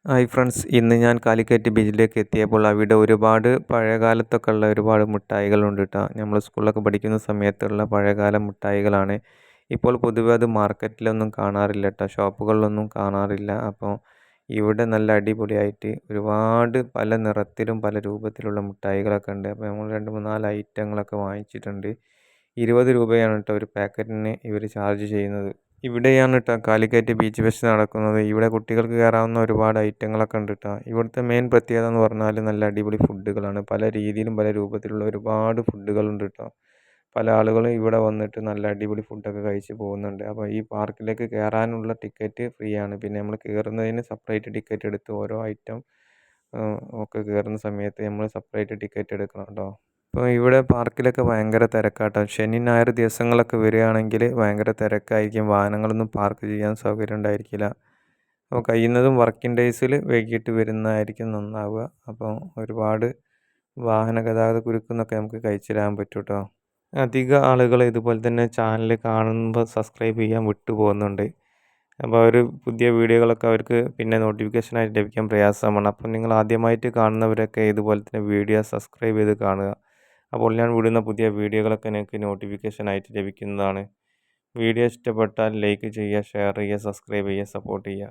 Hi friends, ഇന്ന് ഞാൻ കാലിക്കറ്റ് ബീച്ചിലേക്ക് എത്തിയപ്പോൾ അവിടെ ഒരുപാട് പഴയകാലത്തൊക്കെ ഉള്ള ഒരുപാട് മിഠായികളുണ്ട് കേട്ടോ. നമ്മൾ സ്കൂളിലൊക്കെ പഠിക്കുന്ന സമയത്തുള്ള പഴയകാല മിഠായികളാണ്. ഇപ്പോൾ പൊതുവെ അത് മാർക്കറ്റിലൊന്നും കാണാറില്ല കേട്ടോ, ഷോപ്പുകളിലൊന്നും കാണാറില്ല. അപ്പോൾ ഇവിടെ നല്ല അടിപൊളിയായിട്ട് ഒരുപാട് പല നിറത്തിലും പല രൂപത്തിലുള്ള മിഠായികളൊക്കെ ഉണ്ട്. അപ്പോൾ നമ്മൾ 2, 3, 4 ഐറ്റങ്ങളൊക്കെ വാങ്ങിച്ചിട്ടുണ്ട്. 20 രൂപയാണ് കേട്ടോ ഒരു പാക്കറ്റിന് ഇവർ ചാർജ് ചെയ്യുന്നത്. ഇവിടെയാണ് കേട്ടോ കാലിക്കറ്റ് ബീച്ച് ഫെസ്റ്റ് നടക്കുന്നത്. ഇവിടെ കുട്ടികൾക്ക് കയറാവുന്ന ഒരുപാട് ഐറ്റങ്ങളൊക്കെ ഉണ്ട് കേട്ടോ. ഇവിടുത്തെ മെയിൻ പ്രത്യേകത എന്ന് പറഞ്ഞാൽ നല്ല അടിപൊളി ഫുഡുകളാണ്. പല രീതിയിലും പല രൂപത്തിലുള്ള ഒരുപാട് ഫുഡുകളുണ്ട് കേട്ടോ. പല ആളുകളും ഇവിടെ വന്നിട്ട് നല്ല അടിപൊളി ഫുഡൊക്കെ കഴിച്ച് പോകുന്നുണ്ട്. അപ്പോൾ ഈ പാർക്കിലേക്ക് കയറാനുള്ള ടിക്കറ്റ് ഫ്രീ ആണ്. പിന്നെ നമ്മൾ കയറുന്നതിന് സെപ്പറേറ്റ് ടിക്കറ്റ് എടുത്ത് ഓരോ ഐറ്റം ഒക്കെ കയറുന്ന സമയത്ത് നമ്മൾ സെപ്പറേറ്റ് ടിക്കറ്റ് എടുക്കണം കേട്ടോ. ഇപ്പോൾ ഇവിടെ പാർക്കിലൊക്കെ ഭയങ്കര തിരക്കാട്ടോ. ശനി ഞായർ ദിവസങ്ങളൊക്കെ വരികയാണെങ്കിൽ ഭയങ്കര തിരക്കായിരിക്കും. വാഹനങ്ങളൊന്നും പാർക്ക് ചെയ്യാൻ സൗകര്യം ഉണ്ടായിരിക്കില്ല. അപ്പോൾ കഴിയുന്നതും വർക്കിംഗ് ഡേയ്സിൽ വൈകിട്ട് വരുന്നതായിരിക്കും നന്നാവുക. അപ്പോൾ ഒരുപാട് വാഹന ഗതാഗത കുരുക്കെന്നൊക്കെ നമുക്ക് കഴിച്ചിടാൻ പറ്റും കേട്ടോ. അധിക ആളുകൾ ഇതുപോലെ തന്നെ ചാനൽ കാണുമ്പോൾ സബ്സ്ക്രൈബ് ചെയ്യാൻ വിട്ടു പോകുന്നുണ്ട്. അപ്പോൾ അവർ പുതിയ വീഡിയോകളൊക്കെ അവർക്ക് പിന്നെ നോട്ടിഫിക്കേഷനായിട്ട് ലഭിക്കാൻ പ്രയാസമാണ്. അപ്പോൾ നിങ്ങൾ ആദ്യമായിട്ട് കാണുന്നവരൊക്കെ ഇതുപോലെ തന്നെ വീഡിയോ സബ്സ്ക്രൈബ് ചെയ്ത് കാണുക. അപ്പോൾ ഞാൻ വിടുന്ന പുതിയ വീഡിയോകളൊക്കെ നിങ്ങൾക്ക് നോട്ടിഫിക്കേഷനായിട്ട് ലഭിക്കുന്നതാണ്. വീഡിയോ ഇഷ്ടപ്പെട്ടാൽ ലൈക്ക് ചെയ്യുക, ഷെയർ ചെയ്യുക, സബ്സ്ക്രൈബ് ചെയ്യുക, സപ്പോർട്ട് ചെയ്യുക.